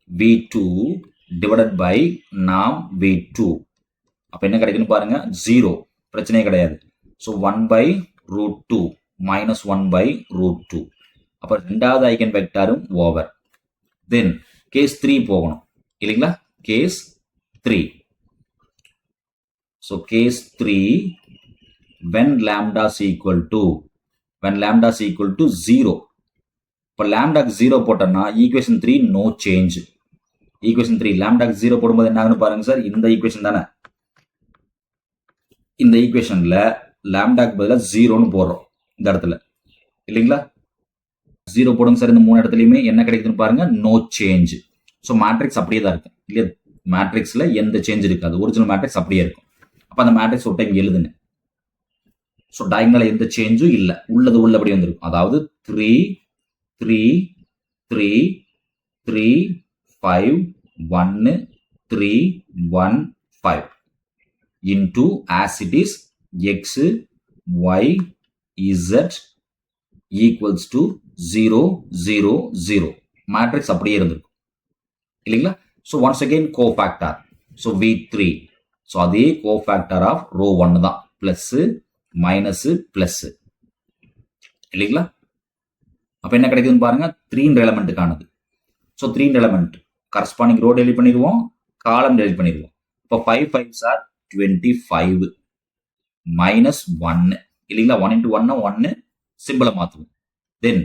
v2 டிவைடட் பை நாம் v2. அப்ப என்ன கிடைக்குன்னு பாருங்க, 0. பிரச்சனையே கிடையாது. ஸோ 1/√2 -1/√2. அப்ப ரெண்டாவது ஐகன் வெக்டாரும் ஓவர். தென் கேஸ் 3 போகணும் இல்லைங்களா? Case 3. So case 3 when lambda is equal to 0. இப்போ லாம்டாக்கு 0 போட்டோம்னா ஈக்குவேஷன் 3 நோ சேஞ்ச். ஈக்குவேஷன் 3 லாம்டாக்கு 0 போடும்போது என்ன ஆகுன்னு பாருங்க சார். இந்த ஈக்குவேஷன் தானே, இந்த ஈக்குவேஷன்ல லாம்டாக்கு பதிலாக 0ன்னு போடுறோம் இந்த இடத்துல இல்லைங்களா? 0 போடுங்க சார். இந்த 3 இடத்துலையுமே என்ன கிடைக்குதுன்னு பாருங்க, நோ சேஞ்ச். ஸோ மேட்ரிக்ஸ் அப்படியே தான் இருக்கும் இல்லையா? மேட்ரிக்ஸ்ல எந்த சேஞ்ச் இருக்காது. ஒரிஜினல் மேட்ரிக்ஸ் அப்படியே இருக்கும். அப்போ அந்த மேட்ரிக்ஸ் ஒரு டைம் எழுதுங்க. ஸோ டயகனல் எந்த சேஞ்சும் இல்லை, உள்ளது உள்ளபடி வந்திருக்கும். அதாவது 3 3 3 3 5 1 3 1 5 into as it is x y z equals to 0 0 0. Matrix அப்படியே இருந்திருக்கும் இல்லைங்களா? So once again cofactor. So v3. So அதே கோஃபேக்டர் ஆஃப் ரோ 1 தான். பிளஸ் மைனஸ் பிளஸ் இல்லைங்களா? அப்ப என்ன கிடைக்குதுன்னு பாருங்க, 3 எலிமெண்ட்டுக்கானது. So 3 element corresponding row delete பண்ணிடுவோம், காலம் டெலிட் பண்ணிடுவோம். இப்போ 5 5s are 25 -1 இல்லைங்களா? 1 into 1 1 சிம்பிளை மாற்றுவோம். தென்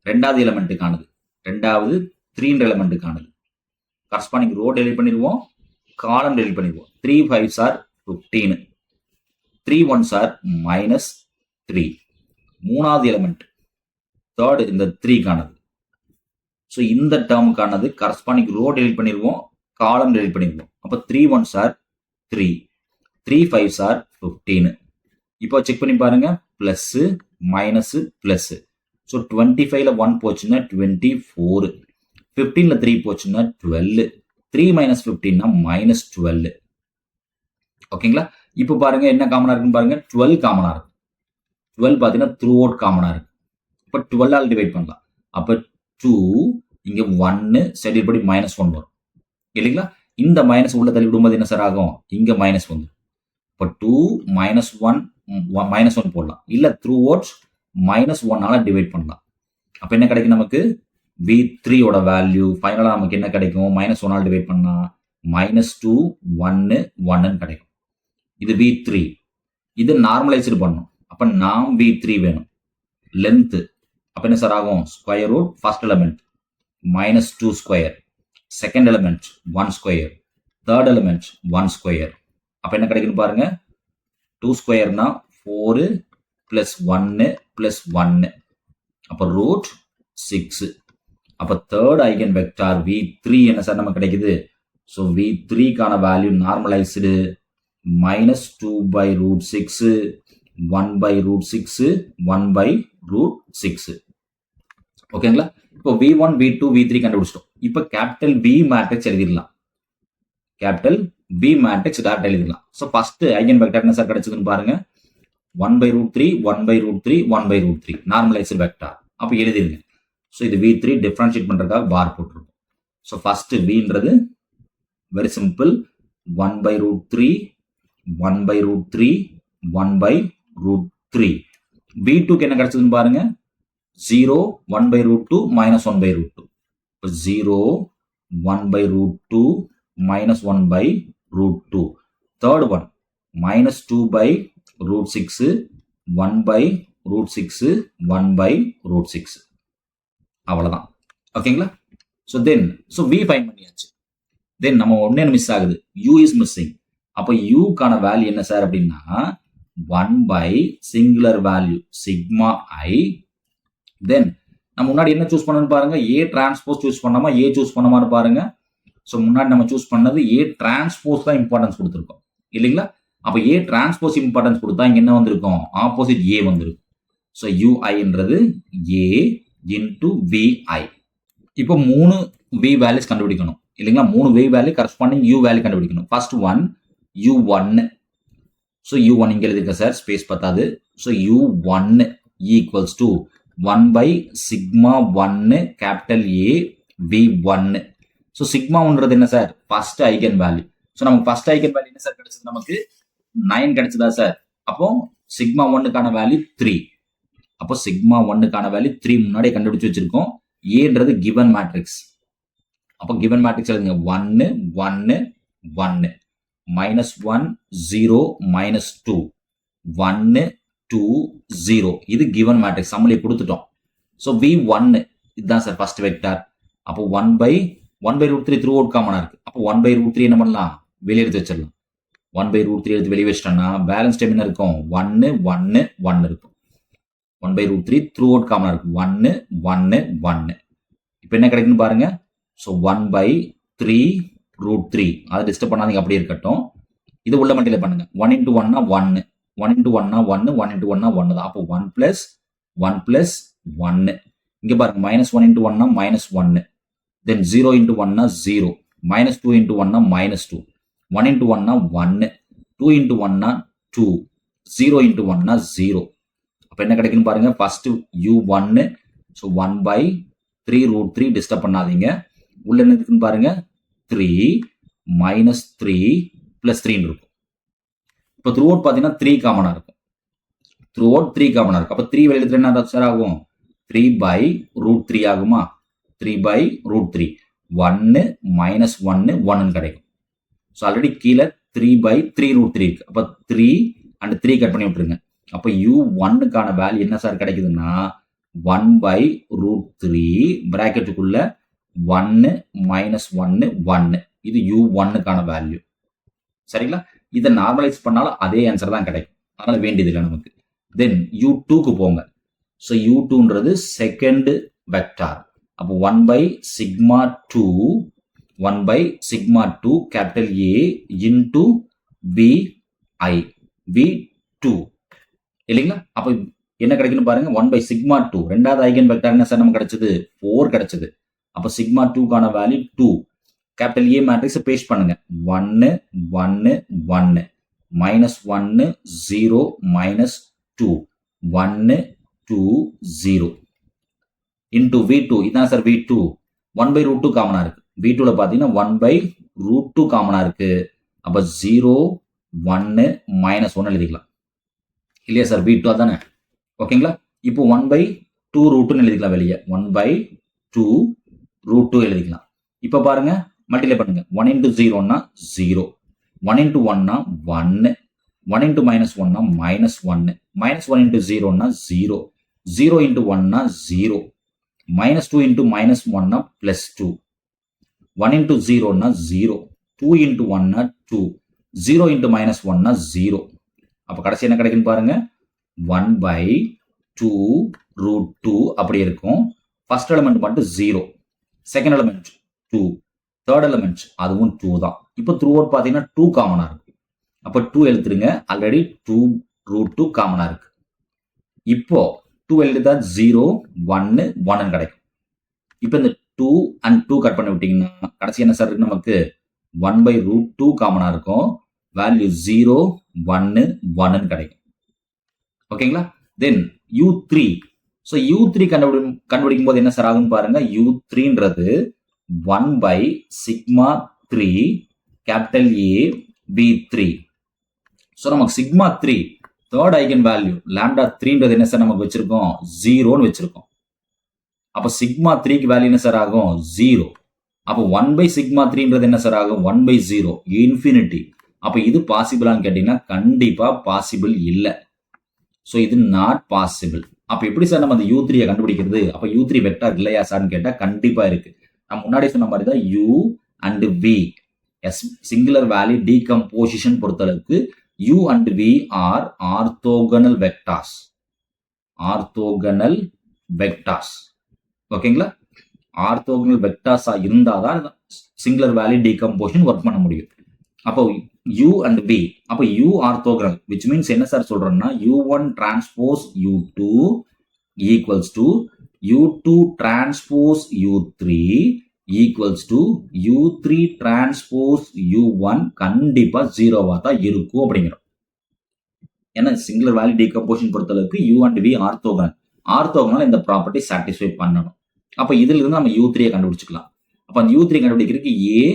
ரெண்டாவது எலிமெண்ட்டுக்கானது, ரெண்டாவது 3 எலிமெண்ட்டுக்கானது கரஸ்பாண்டிங் ரோ டெலிட் பண்ணிடுவோம், காலம் டெலிட் பண்ணிடுவோம். 3 5s are 15, 3 1s are -3. மூணாவது எலிமெண்ட் தேர்டு இந்த 3க்கானது. ஸோ இந்த டேர்முக்கானது கரஸ்பாண்டிங் ரோ டெலிட் பண்ணிடுவோம், காலம் டெலிட் பண்ணிடுவோம். அப்போ 3 1s are 3, 3 5s are 15. இப்போ செக் பண்ணி பாருங்க, பிளஸ் மைனஸ் பிளஸ். ஸோ 25ல 1 போச்சுன்னா 24, 15ல 3 போச்சுன்னா 12, 3 - 15னா -12. ஓகேங்களா? இப்போ பாருங்க என்ன காமனா இருக்குன்னு பாருங்க, 12 காமனா இருக்கு. 12 பார்த்தீங்கன்னா த்ரூ அவுட் காமனா இருக்கு. இப்போ 12ஆல் டிவைட் பண்ணலாம். அப்போ 2 இங்க 1 ஷெட்யூல் படி -1 வரும் இல்லைங்களா? இந்த மைனஸ் உள்ள தள்ளி விடும்போது என்ன சார் ஆகும், இங்க மைனஸ் வந்து. இப்போ 2 -1 போடலாம், இல்ல த்ரூ அவுட் -1ஆல டிவைட் பண்ணலாம். அப்ப என்ன கிடைக்கும் நமக்கு, v3 ஓட வேல்யூ ஃபைனலா நமக்கு என்ன கிடைக்கும், -1ஆல் டிவைட் பண்ணா -2 1 1 கிடைக்கும். இது v3. இது நார்மலைஸ்டு பண்ணும். அப்ப நாம் v3 வேணும். லென்த் அப்ப என்ன சார் ஆகும்? Square root first element -2 square, second element 1 square, third element 1 square. அப்ப என்ன கிடைக்குன்னு பாருங்க. 2 ஸ்கொயர்னா 4 பிளஸ் 1 பிளஸ் 1, அப்ப ரூட் 6. அப்ப தேர்ட் ஐகன் வெக்டார் v3 என்ன சார் நமக்கு கிடைக்குது? ஸோ v3 கான வேல்யூ நார்மலைஸ்டு -2/√6, 1/√6, 1/√6. ஓகேங்களா? இப்போ v1, v2, v3 கண்டுபிடிச்சிட்டோம். இப்போ கேபிட்டல் V மேட்ரிக்ஸ் எழுதிடலாம். கேபிட்டல் V மேட்ரிக்ஸ் டாட் எழுதிடலாம். ஸோ ஃபர்ஸ்ட் ஐகன் வெக்டார் என்ன சார் கிடைச்சதுன்னு பாருங்க. 1/√3, 1/√3, 1/√3 நார்மலைஸ்டு வெக்டார். அப்போ எழுதிருங்க. ஸோ இது v3 டிஃபரன்ஷியேட் பண்றதுக்காக பார் போட்டிருக்கோம். ஸோ ஃபர்ஸ்ட் vன்றது வெரி சிம்பிள் 1/√3, 1/√3, 1/√3. v2க்கு என்ன கிடைச்சதுன்னு பாருங்க. 0, 1/√2, -1/√2. இப்போ 0, 1/√2, -1/√2. Third one -2/√6, 1/√6, 1/√6. அவ்வளவுதான். ஓகேங்களா? ஸோ v ஃபைண்ட் பண்ணியாச்சு. தென் நம்ம ஒன்னே மிஸ் ஆகுது, u இஸ் மிஸ்ஸிங். அப்போ u கான வேல்யூ என்ன சார் அப்படின்னா 1 singular value sigma i. Then நம்ம முன்னாடி என்ன சூஸ் பண்ணணும்னு பாருங்க. a டிரான்ஸ்போஸ் சூஸ் பண்ணாமா a சூஸ் பண்ணாமான்னு பாருங்க. ஸோ முன்னாடி நம்ம சூஸ் பண்ணது a டிரான்ஸ்போஸ் தான் இம்பார்ட்டன்ஸ் கொடுத்துருக்கோம் இல்லைங்களா? அப்போ a டிரான்ஸ்போஸ் இம்பார்ட்டன்ஸ் கொடுத்தா இங்க என்ன வந்திருக்கும்? ஆப்போசிட் a வந்திருக்கும். ஸோ ui-ன்றது a இன்டு vi. இப்போ 3 v வேல்யூஸ் கண்டுபிடிக்கணும் இல்லைங்களா? 3 v value corresponding u value கண்டுபிடிக்கணும். First one u1. So u1 இங்க எழுதிருக்க சார், ஸ்பேஸ் பத்தாது. So u1 equals to 1/σ1 capital A v1. So சிக்மான்றது என்ன sir? First eigen value. So நமக்கு ஃபர்ஸ்ட் ஐகன் வேல்யூ என்ன சார் கிடைச்சது? நமக்கு 9 கிடைச்சதா சார்? அப்போ σ1க்கான வேல்யூ 3. அப்போ σ1க்கான வேல்யூ 3 முன்னாடி கண்டுபிடிச்சு வச்சிருக்கோம். ஏன்றது கிவன் மேட்ரிக்ஸ். அப்போ கிவன் மேட்ரிக்ஸ் எழுதுங்க. 1 1 1 -1 0 -2 1 2 0. இது கிவன் மேட்ரிக்ஸ் நம்மளே கொடுத்துட்டோம். ஸோ v1 இதுதான் சார் ஃபர்ஸ்ட் வெக்டார். அப்போ 1/√3 த்ரூ அவுட் காமனா இருக்கு. அப்போ 1/√3 என்ன பண்ணலாம்? வெளியே எடுத்து வச்சிடலாம். 1/√3 எடுத்து வெளியே வச்சிட்டோம்னா பேலன்ஸ் டைம் என்ன இருக்கும்? 1 1 1 இருக்கும். 1/√3 த்ரூ அவுட் காமனா இருக்கு. 1 1 1. இப்போ என்ன கிடைக்குன்னு பாருங்க. ஸோ 1/3√3 அதை டிஸ்டர்ப் பண்ணாதீங்க, அப்படியே இருக்கட்டும். இது உள்ள மல்டிப்ளை பண்ணுங்க. 1 × 1 1, 1 × 1 1, 1 × 1 1 தான். அப்போ 1 + 1 + 1. இங்க பாருங்க -1 × 1 -1. தென் 0 × 1 0, -2 × 1 -2, 1 × 1 1, 2 × 1 2, 0 × 1 0. அப்ப என்ன கிடைக்குன்னு பாருங்க. First u1. ஸோ 1/3√3 டிஸ்டர்ப் பண்ணாதீங்க. உள்ள என்ன இருக்குன்னு பாருங்க. 3 -3 + 3 இருக்கும். இப்போ த்ரூ அவுட் பார்த்தீங்கன்னா 3 காமனா இருக்கும். த்ரூ அவுட் 3 காமனா இருக்கும். அப்போ 3 வெளியே எடுத்துட்டு என்ன சார் ஆகும்? 3/√3 ஆகுமா? 3/√3. 1 -1 1 கிடைக்கும். ஸோ ஆல்ரெடி கீழே 3/3√3 இருக்கு. அப்போ 3 and 3 கட் பண்ணி விட்டுருங்க. அப்போ u1க்கான வேல்யூ என்ன சார் கிடைக்குதுன்னா 1/√3 பிராக்கெட்டுக்குள்ள 1 -1 1. இது u1க்கான வேல்யூ. சரிங்களா? இதை நார்மலைஸ் பண்ணாலும் அதே ஆன்சர் தான் கிடைக்கும். அதனால வேண்டியது இல்லை நமக்கு. தென் u2க்கு போங்க. ஸோ u2ன்றது செகண்ட் வெக்டார். அப்போ 1/σ2, 1/σ2 capital A into vi v2 இல்லைங்களா? அப்போ என்ன கிடைக்குன்னு பாருங்க. 1/σ2 ரெண்டாவது ஐகன் வெக்டார் என்ன சார் நமக்கு கிடைச்சது? 4 கிடைச்சது. அப்போ σ2க்கான வேல்யூ 2. கேபிட்டல் A மேட்ரிக்ஸ் பேஸ்ட் பண்ணுங்க. 1 1 1 -1 0 -2 1 2 0 இன்டு v2. இதான் சார் v2. 1/√2 காமனா இருக்கு. v2ல பாத்தீங்கன்னா 1/√2 காமனா இருக்கு. அப்ப 0 1 -1 எழுதிக்கலாம் இல்லையா சார்? v2 அதானே? ஓகேங்களா? இப்போ 1/2√2 எழுதிக்கலாம் வெளியே. 1/2√2 எழுதிக்கலாம். இப்ப பாருங்க மல்டிப்ளை பண்ணுங்க. 1 × 0 னா 0, 1 × 1 னா 1, 1 into minus 1 னா minus 1. minus 1 into 0 னா 0. 0 into 1 னா 0. minus 2 into minus 1 னா plus 2. 1 into 0 னா 0. 2 into 1 னா 2. 0 into minus 1 னா 0. அப்ப கடைசி என்ன கிடைக்குன்னு பாருங்க. 1 by 2 root 2 அப்படி இருக்கும். ஃபர்ஸ்ட் எலிமெண்ட் மட்டும் 0. Second element 2. தேர்ட் எலிமெண்ட் அதுவும் 2 தான். இப்போ த்ரூ அவுட் பார்த்தீங்கன்னா 2 காமனா இருக்கு. அப்போ 2 எழுத்துருங்க. ஆல்ரெடி 2 root 2 காமனா இருக்கு. இப்போ 2 எழுதா 0 1 1 கிடைக்கும். இப்போ இந்த 2 and 2 கட் பண்ணி விட்டீங்கன்னா கடைசி என்ன சார் இருக்கு நமக்கு 1 by root 2 காமனா இருக்கும். வேல்யூ 0 1 1 கிடைக்கும். ஓகேங்களா? தென் u3. ஸோ u3 கண்டுபிடிக்கும் போது என்ன சார் ஆகும் பாருங்க. u3ன்றது 1 by sigma 3 capital A v3. So நமக்கு sigma 3 third eigen value lambda 3ன்றது என்ன சார் நமக்கு வச்சிருக்கோம் 0ன்னு வச்சிருக்கோம். அப்போ sigma 3க்கு வேல்யூ என்ன சார் ஆகும் 0. அப்போ 1 by sigma 3ன்றது என்ன சார் ஆகும் 1 by 0 இன்ஃபினிட்டி. அப்போ இது பாசிபிளான்னு கேட்டீங்கன்னா கண்டிப்பா பாசிபிள் இல்லை. ஸோ இது நாட் பாசிபிள். அப்போ எப்படி சார் நம்ம அந்த u3 கண்டுபிடிக்கிறது? அப்போ u3 வெக்டார் இல்லையா சார்னு கேட்டால் கண்டிப்பா இருக்கு. நம்ம முன்னாடி சொன்ன மாதிரி தான் u and v singular value decomposition பொறுத்தளவுக்கு u and v are orthogonal vectors. Orthogonal vectors. ஓகேங்களா? ஆர்த்தோகனல் வெக்டார்ஸா இருந்தாதான் சிங்குலர் வேல்யூ டீகம்போசிஷன் ஒர்க் பண்ண முடியும். அப்போ u and v. அப்போ u ஆர்த்தோகனல் which means என்ன சார் சொல்றோம்னா u1 transpose u2 equals to u2 transpose u3 equals to u3 transpose u1 கண்டிப்பா 0வா தான் இருக்கும் அப்படிங்கிறோம். ஏன்னா சிங்குலர் வேல்யூ டீகம்போசிஷன் பொறுத்தளவுக்கு u and v orthogonal. Orthogonal இந்த ப்ராப்பர்ட்டி சாட்டிஸ்ஃபை பண்ணணும். அப்ப இதுல இருந்து நம்ம u3 கண்டுபிடிச்சுக்கலாம். அப்ப அந்த u3 கண்டுபிடிக்கிறதுக்கு a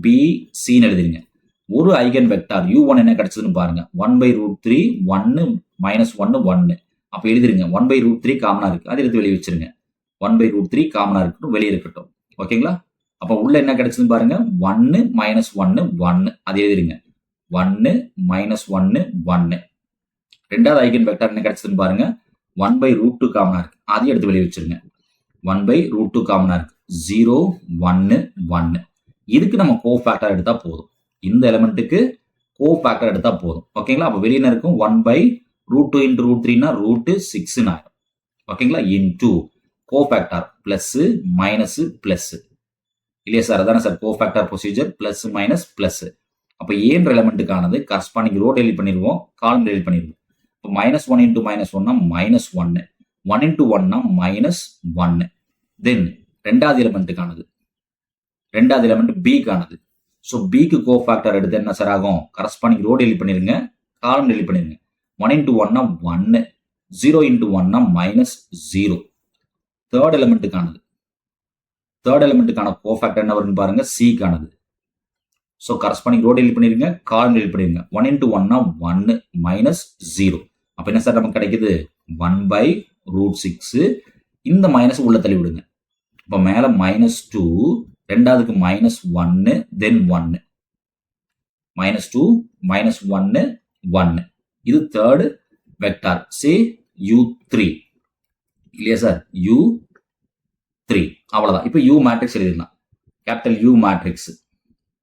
b c ன்னு எழுதிருங்க. ஒரு ஐகன் வெக்டார் u1 என்ன கிடைச்சதுன்னு பாருங்க. 1 by root 3 1 minus 1 1. அப்ப எழுதிருங்க 1 by root 3 காமனா இருக்கு. அதை எடுத்து வெளியே வச்சிருங்க. 1 by root 3 காமனா இருக்கட்டும், வெளியே இருக்கட்டும். ஓகேங்களா? அப்ப உள்ள என்ன கிடைச்சதுன்னு பாருங்க. 1 minus 1 1. அதை எழுதிருங்க. 1 minus 1 1. ரெண்டாவது ஐகன் வெக்டார் என்ன கிடைச்சதுன்னு பாருங்க. 1 by root 2 காமனா இருக்கு. அதையும் எடுத்து வெளியே வச்சிருங்க. 1 by root 2 காமனா இருக்கு. 0 1 1. இதுக்கு நம்ம கோஃபேக்டர் எடுத்தா போதும். இந்த எலிமெண்ட்டுக்கு கோஃபேக்டர் எடுத்தா போதும். ஓகேங்களா? அப்ப வெளியே இருக்கும் 1 by root 2 into root 3 னா root 6 ஆயிடும். ஓகேங்களா? into cofactor plus minus plus இல்லையா சார்? அதான sir cofactor procedure plus minus plus. அப்ப ஏன்ற எலிமெண்ட்டுக்கானது கரஸ்பாண்டிங் ரோ டெலிட் பண்ணிடுவோம், காலம் டெலிட் பண்ணிடுவோம். இப்போ மைனஸ் 1 into minus 1 னா மைனஸ் 1. 1 into 1 னா மைனஸ் 1. தென் ரெண்டாவது எலிமெண்ட்டுக்கானது, ரெண்டாவது எலிமெண்ட் b கானது. ஸோ பிக்கு கோஃபேக்டர் எடுத்து என்ன சார் ஆகும்? கரஸ்பாண்டிங் ரோ டெலிட் பண்ணிருங்க, காலம் டெலிட் பண்ணிருங்க. 1 into 1 னா 1. 0 into 1 னா மைனஸ் 0. தேர்ட் எலிமெண்ட்டுக்கானது, தேர்ட் எலிமெண்ட்டுக்கான கோஃபேக்டர் என்ன வரும்னு பாருங்க. c கானது. ஸோ கரஸ்பாண்டிங் ரோ டெலிட் பண்ணிருங்க, காலம் டெலிட் பண்ணிருங்க. 1 into 1 னா 1 மைனஸ் 0. அப்ப என்ன சார் நமக்கு கிடைக்குது? 1 by root 6. இந்த மைனஸ் உள்ள தள்ளி விடுங்க. அப்ப மேல minus 2, ரெண்டாவதுக்கு minus 1 then 1. Minus 2 minus 1 1. இது தேர்ட் வெக்டார். சே u3 இல்லையா சார்? u3 அவ்வளவுதான். இப்போ u மேட்ரிக்ஸ் எழுதிடலாம். Capital U matrix.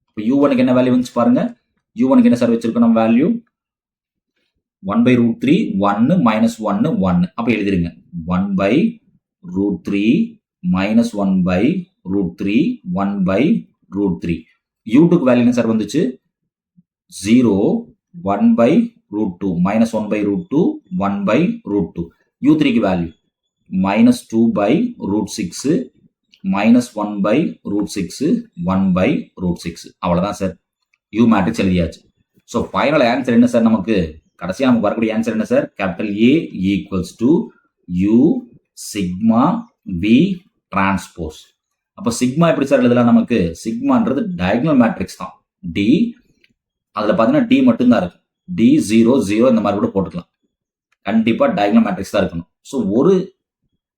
இப்போ u1க்கு என்ன வேல்யூ வந்துச்சு பாருங்க. u1க்கு என்ன சார் வச்சிருக்கோம் நம்ம வேல்யூ? 1 by root 3 1 minus 1 1. அப்ப எழுதிருங்க 1 by root 3 minus 1 by root 3 1 by root 3. u2க்கு value என்ன சார் வந்துச்சு? 0 1 by root 2 minus 1 by root 2 1 by root 2. u3க்கு வேல்யூ minus 2 by root 6 minus 1 by root 6 1 by root 6. அவ்வளவுதான் சார். u மேட்ரிக்ஸ் எழுதியாச்சு. So final answer என்ன sir? நமக்கு கடைசியா நமக்கு வரக்கூடிய ஆன்சர் என்ன sir? Capital A equals to U sigma V transpose. அப்போ சிக்மா எப்படி சார் எழுதலாம்? நமக்கு சிக்மான்றது டயகனல் மேட்ரிக்ஸ் தான். D அதுல பாத்தீங்கன்னா D மட்டும்தான் இருக்கு. D 0 0 இந்த மாதிரி கூட போட்டுக்கலாம். கண்டிப்பா டயகனல் மேட்ரிக்ஸ் தான் இருக்கணும். ஸோ ஒரு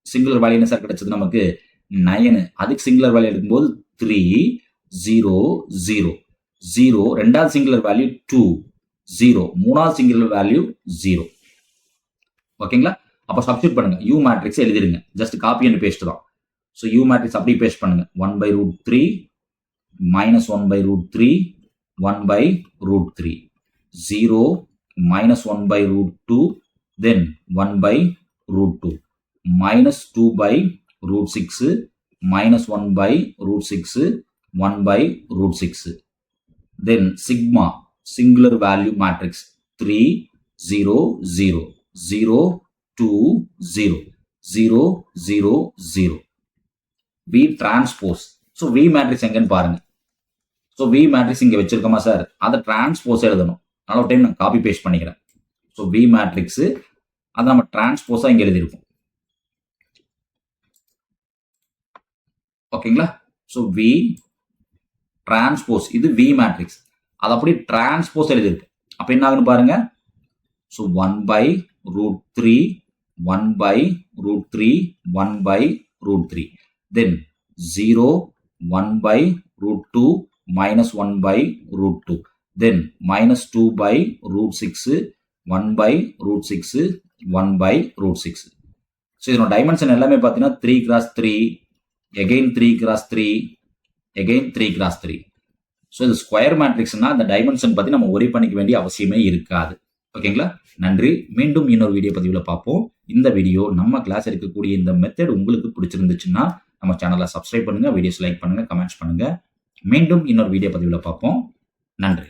சிங்குலர் வேல்யூ என்ன சார் கிடைச்சது நமக்கு? 9. அதுக்கு சிங்குலர் வேல்யூ எடுக்கும்போது 3 0 0 0. ரெண்டாவது சிங்குலர் வேல்யூ 2 0. மூணாவது சிங்குலர் வேல்யூ 0. ஓகேங்களா? அப்ப சப்ஸ்டிட் பண்ணுங்க. U மேட்ரிக்ஸ் எழுதிருங்க. ஜஸ்ட் காப்பி அண்ட் பேஸ்ட் தான். ஸோ U மேட்ரிக்ஸ் அப்படியே பேஸ்ட் பண்ணுங்க. 1/√3 minus 1/√3 1/√3 0 minus 1/√2 then 1/√2 minus 2/√6 minus 1/√6 1/√6 then sigma singular value matrix 3 0 0 0 2 0 0 0 0 V transpose. So V matrix எங்கன்னு பாருங்க. ஸோ V மேட்ரிக்ஸ் இங்கே வச்சிருக்கோமா சார், அதை டிரான்ஸ்போஸ் எழுதணும். அதனால ஒரு டைம் நான் காப்பி பேஸ்ட் பண்ணிக்கிறேன். ஸோ V மேட்ரிக்ஸ் அதை நம்ம டிரான்ஸ்போஸாக இங்கே எழுதியிருக்கோம். ஓகேங்களா? ஸோ V டிரான்ஸ்போஸ் இது V மேட்ரிக்ஸ், அது அப்படி டிரான்ஸ்போஸ் எழுதியிருக்கு. அப்போ என்ன ஆகுன்னு பாருங்க. So 1/√3 1/√3 1/√3 then 0 1/√2 minus 1/√2 then minus 2/√6 1/√6 1/√6. So இதனோட டைமென்ஷன் எல்லாமே பார்த்தீங்கன்னா 3x3 again 3x3 again 3x3. So இது ஸ்கொயர் மேட்ரிக்ஸ்னா அந்த டைமென்ஷன் பற்றி நம்ம ஒரி பண்ணிக்க வேண்டிய அவசியமே இருக்காது. ஓகேங்களா? நன்றி. மீண்டும் இன்னொரு வீடியோ பதிவில் பார்ப்போம். இந்த வீடியோ நம்ம கிளாஸ் இருக்கக்கூடிய இந்த மெத்தட் உங்களுக்கு பிடிச்சிருந்துச்சுன்னா நம்ம சேனலை சப்ஸ்கிரைப் பண்ணுங்க, வீடியோஸ் லைக் பண்ணுங்க, கமெண்ட்ஸ் பண்ணுங்க. மீண்டும் இன்னொரு வீடியோ பதிவில் பார்ப்போம். நன்றி.